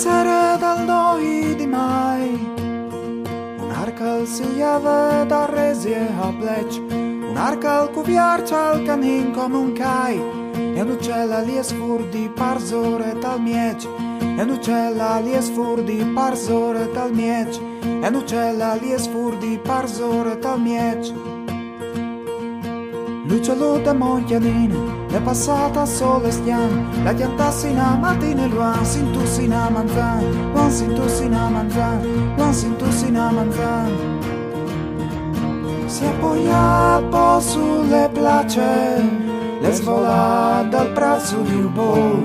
sere dal noi di mai, un arcal si lleva da resie a plec, un arcal cuviarcia al canin come un cai, e un uccella li sfurdi parzore dal miec, e un uccella li sfurdi parzore dal miec, e un uccella li sfurdi parzore dal miec. L'uccello da Moglianina è passata sole stian, la chiantassina mattina e luan sintussina manzan, luan sintussina manzan, luan sintussina manzan. Si è appoggiato sulle place, le svola dal braccio di un po',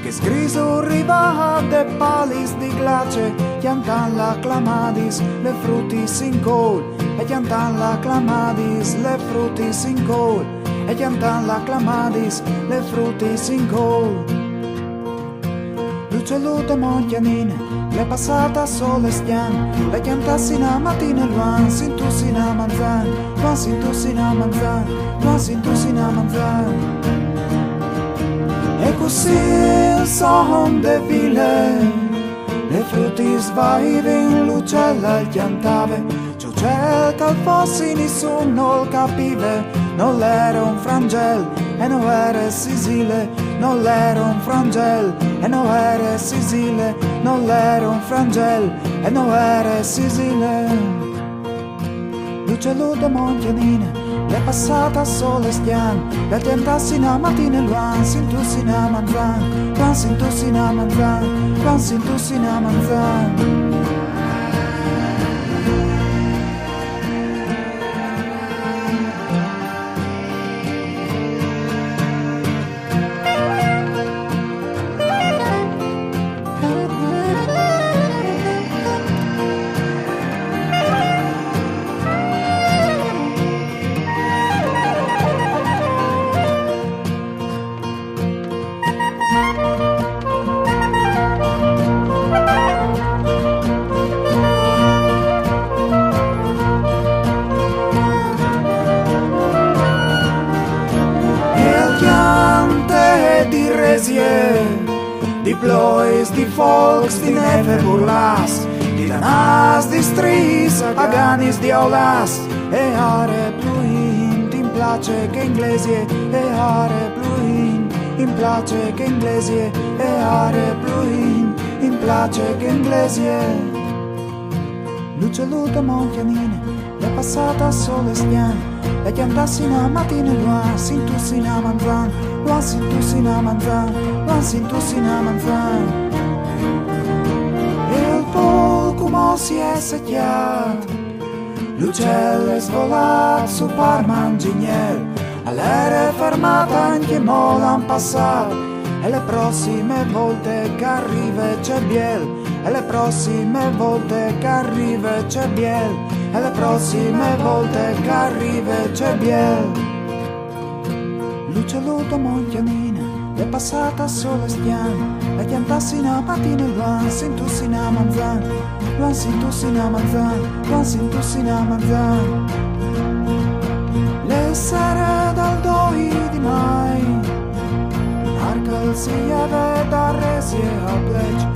che sgriso riva de palis di glace, chiantan la clamadis, le frutti sin col. E chiantan la clamadis, le frutti sin col. E chiantan la clamadis, le frutti sin col. L'uccello da Moglianina l'è passata sole stian, la chiantassina mattina e luan sintussina manzan, luan sintussina manzan, luan sintussina manzan. E così il son de ville, le frutti svaiven, l'uccella chiantave. C'è tal fossi nessuno capive, non era un frangel e non era Sisile, non era un frangel e non era Sisile, non era un frangel e non era Sisile. L'uccello da Moglianina l'è passata sole stian, la tientassina mattina e luan sintussina manzan, luan sintussina manzan, luan sintussina manzan. Di plois, di folks, di neve burlas, di danas, di stris, aganis, di aulas, e are pluin, in place che inglesie, e are pluin, in place che inglesie, e are pluin, in place che inglesie. L'uccello da Moglianina l'è passata sole stian, la chiantassina mattina e luan sintussina manzan, luan sintussina manzan, luan sintussina manzan. E il pol come si è secchiato, l'uccello è svolato su Parmangignel, all'era fermata anche mola han passato, e le prossime volte che arriva c'è biel, e le prossime volte che arriva c'è biel, e le prossime volte che arriva c'è biel. L'uccello da Moglianina è passata sole stian, la chiantassina mattina e luan sintussina manzan, luan sintussina manzan, luan sintussina manzan. Le sere dal doi di mai, arcal si lleva da resie a plec,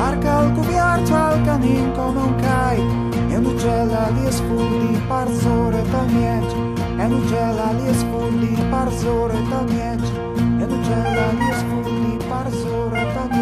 arcal cuviarcia al canin come un cai, e un uccella li sfugli parzore dal miec, e un uccella li sfugli parzore dal miec, e un uccella li sfugli parzore dal miec.